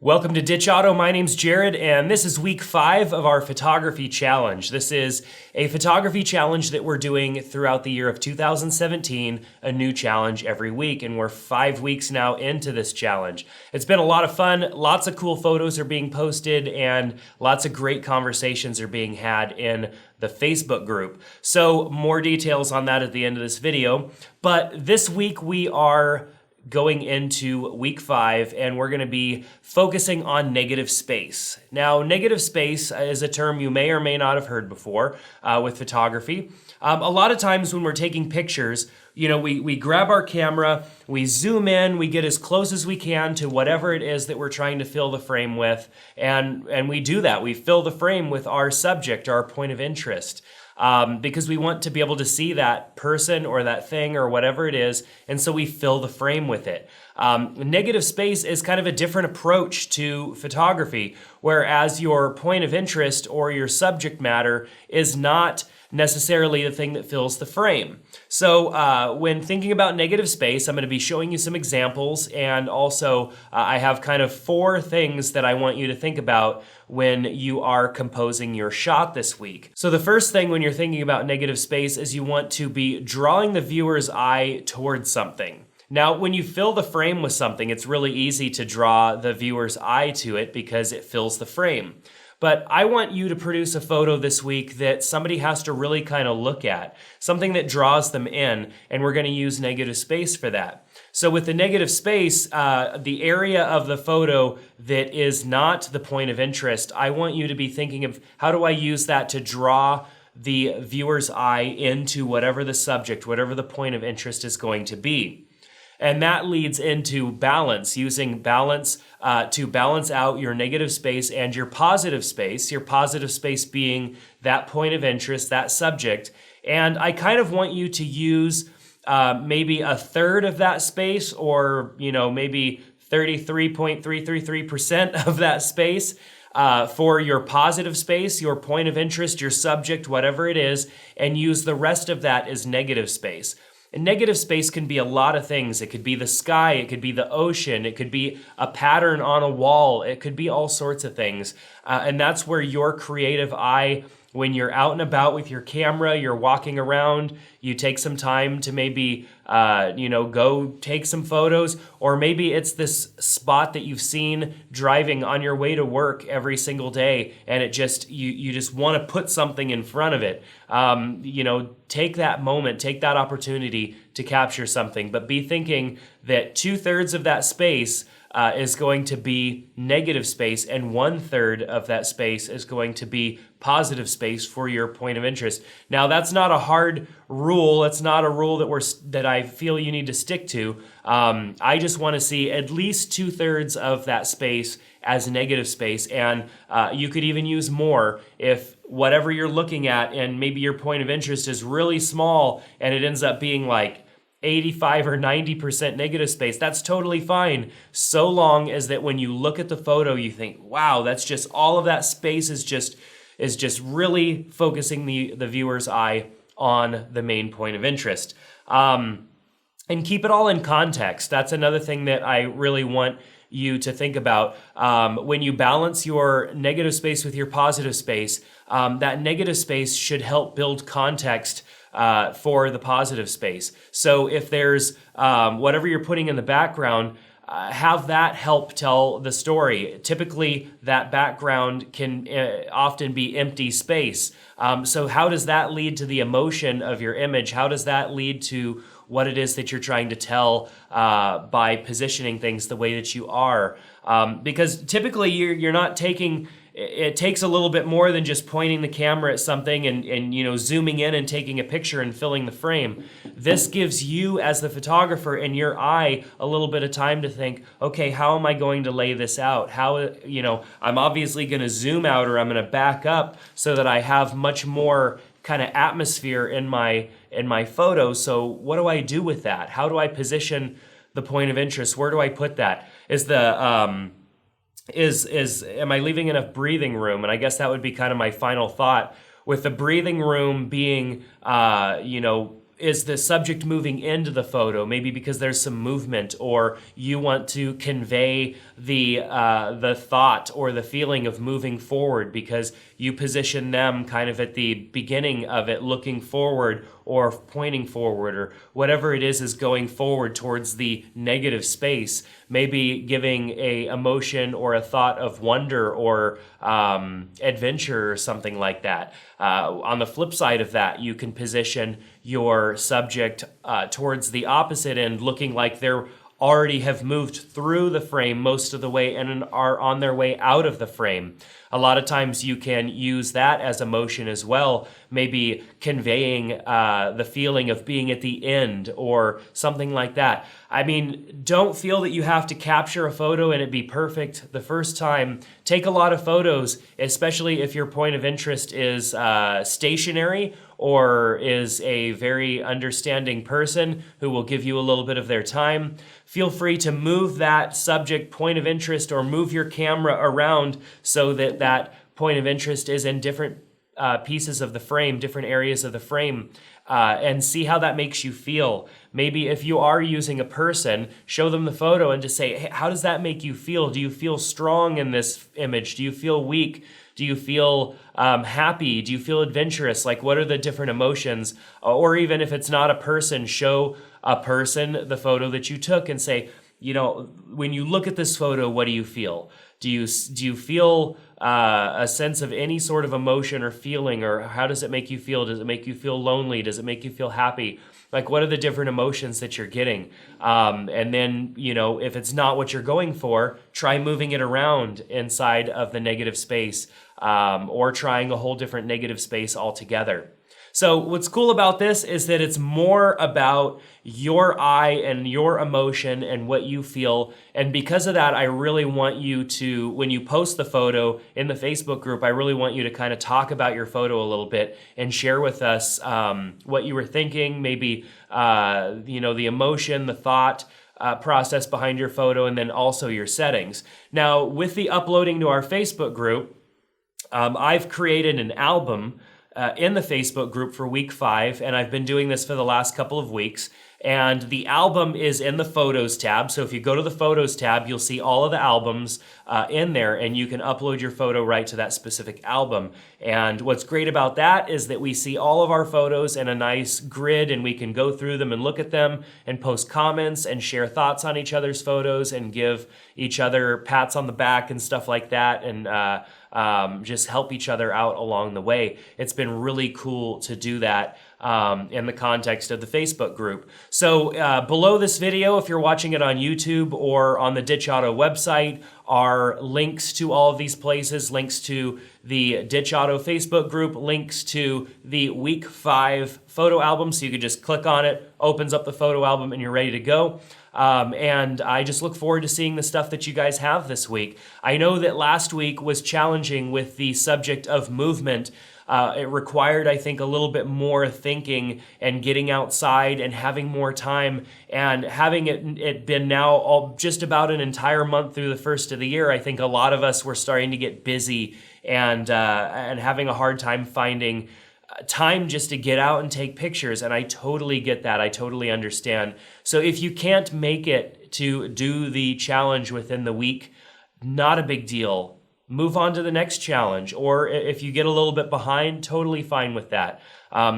Welcome to Ditch Auto. My name's Jerad, and this is week 5 of our photography challenge. This is a photography challenge that we're doing throughout the year of 2017, a new challenge every week, and we're 5 weeks now into this challenge. It's been a lot of fun. Lots of cool photos are being posted, and lots of great conversations are being had in the Facebook group. So more details on that at the end of this video. But this week we are going into week 5, and we're going to be focusing on negative space. Now, negative space is a term you may or may not have heard before with photography. A lot of times when we're taking pictures, we grab our camera, we zoom in, we get as close as we can to whatever it is that we're trying to fill the frame with, and we do that. We fill the frame with our subject, our point of interest. Because we want to be able to see that person or that thing or whatever it is, and so we fill the frame with it. Negative space is kind of a different approach to photography, whereas your point of interest or your subject matter is not necessarily the thing that fills the frame. So when thinking about negative space, I'm going to be showing you some examples, and also I have kind of 4 things that I want you to think about when you are composing your shot this week. So the first thing when you're thinking about negative space is you want to be drawing the viewer's eye towards something. Now, when you fill the frame with something, it's really easy to draw the viewer's eye to it because it fills the frame. But I want you to produce a photo this week that somebody has to really kind of look at, something that draws them in, and we're going to use negative space for that. So with the negative space, the area of the photo that is not the point of interest, I want you to be thinking of how do I use that to draw the viewer's eye into whatever the subject, whatever the point of interest is going to be. And that leads into balance, using balance to balance out your negative space and your positive space being that point of interest, that subject. And I kind of want you to use maybe a third of that space, or maybe 33.333% of that space for your positive space, your point of interest, your subject, whatever it is, and use the rest of that as negative space. And negative space can be a lot of things. It could be the sky, it could be the ocean, it could be a pattern on a wall, it could be all sorts of things. And that's where your creative eye, when you're out and about with your camera, you're walking around, you take some time to maybe, go take some photos, or maybe it's this spot that you've seen driving on your way to work every single day, and it just, you just want to put something in front of it. Take that moment, take that opportunity to capture something, but be thinking that 2/3 of that space is going to be negative space, and 1/3 of that space is going to be positive space for your point of interest. Now, that's not a hard rule. It's not a rule that I feel you need to stick to. I just want to see at least 2/3 of that space as negative space, and you could even use more if whatever you're looking at and maybe your point of interest is really small and it ends up being like 85 or 90% negative space. That's totally fine, so long as that when you look at the photo, you think, wow, that's just, all of that space is just really focusing the viewer's eye on the main point of interest. And keep it all in context. That's another thing that I really want you to think about. When you balance your negative space with your positive space, that negative space should help build context for the positive space. So if there's whatever you're putting in the background, have that help tell the story. Typically, that background can often be empty space. So how does that lead to the emotion of your image? How does that lead to what it is that you're trying to tell by positioning things the way that you are? Because typically you're not taking, it takes a little bit more than just pointing the camera at something and zooming in and taking a picture and filling the frame. This gives you as the photographer and your eye a little bit of time to think, okay, how am I going to lay this out? How, I'm obviously going to zoom out, or I'm going to back up so that I have much more kind of atmosphere in my photo. So what do I do with that? How do I position the point of interest? Where do I put that? Am I leaving enough breathing room? And I guess that would be kind of my final thought, with the breathing room being, is the subject moving into the photo, maybe because there's some movement, or you want to convey the thought or the feeling of moving forward because you position them kind of at the beginning of it, looking forward or pointing forward, or whatever it is going forward towards the negative space, maybe giving a emotion or a thought of wonder or adventure or something like that. On the flip side of that, you can position your subject towards the opposite end, looking like they're already have moved through the frame most of the way and are on their way out of the frame. A lot of times you can use that as emotion as well, maybe conveying the feeling of being at the end or something like that. I mean, don't feel that you have to capture a photo and it be perfect the first time. Take a lot of photos, especially if your point of interest is stationary or is a very understanding person who will give you a little bit of their time. Feel free to move that subject point of interest or move your camera around so that that point of interest is in different pieces of the frame, different areas of the frame, and see how that makes you feel. Maybe if you are using a person, show them the photo and just say, hey, how does that make you feel? Do you feel strong in this image? Do you feel weak? Do you feel happy? Do you feel adventurous? Like, what are the different emotions? Or even if it's not a person, show a person the photo that you took and say, you know, when you look at this photo, what do you feel? Do you feel a sense of any sort of emotion or feeling, or how does it make you feel? Does it make you feel lonely? Does it make you feel happy? Like, what are the different emotions that you're getting? And then, you know, if it's not what you're going for, try moving it around inside of the negative space, or trying a whole different negative space altogether. So what's cool about this is that it's more about your eye and your emotion and what you feel. And because of that, I really want you to, when you post the photo in the Facebook group, I really want you to kind of talk about your photo a little bit and share with us what you were thinking, maybe, you know, the emotion, the thought, process behind your photo, and then also your settings. Now, with the uploading to our Facebook group, I've created an album in the Facebook group for week 5, and I've been doing this for the last couple of weeks. And the album is in the Photos tab. So if you go to the Photos tab, you'll see all of the albums in there, and you can upload your photo right to that specific album. And what's great about that is that we see all of our photos in a nice grid, and we can go through them and look at them and post comments and share thoughts on each other's photos and give each other pats on the back and stuff like that, and just help each other out along the way. It's been really cool to do that in the context of the Facebook group. So below this video, if you're watching it on YouTube or on the Ditch Auto website, are links to all of these places, links to the Ditch Auto Facebook group, links to the week 5 photo album. So you could just click on it, opens up the photo album, and you're ready to go. And I just look forward to seeing the stuff that you guys have this week. I know that last week was challenging with the subject of movement. It required, I think, a little bit more thinking and getting outside and having more time, and having it been now just about an entire month through the first of the year. I think a lot of us were starting to get busy and having a hard time finding time just to get out and take pictures, and I totally get that. I totally understand. So if you can't make it to do the challenge within the week, not a big deal. Move on to the next challenge, or if you get a little bit behind, totally fine with that.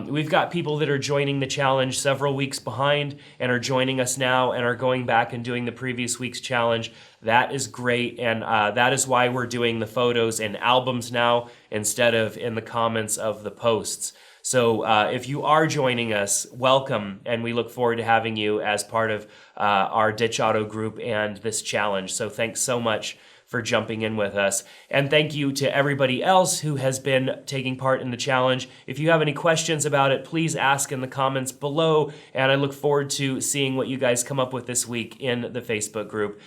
We've got people that are joining the challenge several weeks behind and are joining us now and are going back and doing the previous week's challenge. That is great, and that is why we're doing the photos in albums now instead of in the comments of the posts. So if you are joining us, welcome, and we look forward to having you as part of our Ditch Auto group and this challenge. So thanks so much for jumping in with us. And thank you to everybody else who has been taking part in the challenge. If you have any questions about it, please ask in the comments below, and I look forward to seeing what you guys come up with this week in the Facebook group.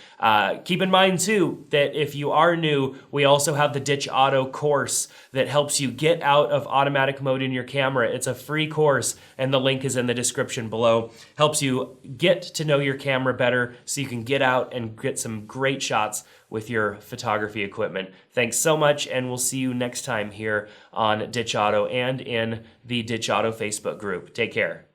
Keep in mind too that if you are new, we also have the Ditch Auto course that helps you get out of automatic mode in your camera. It's a free course, and the link is in the description below. Helps you get to know your camera better so you can get out and get some great shots with your photography equipment. Thanks so much, and we'll see you next time here on Ditch Auto and in the Ditch Auto Facebook group. Take care.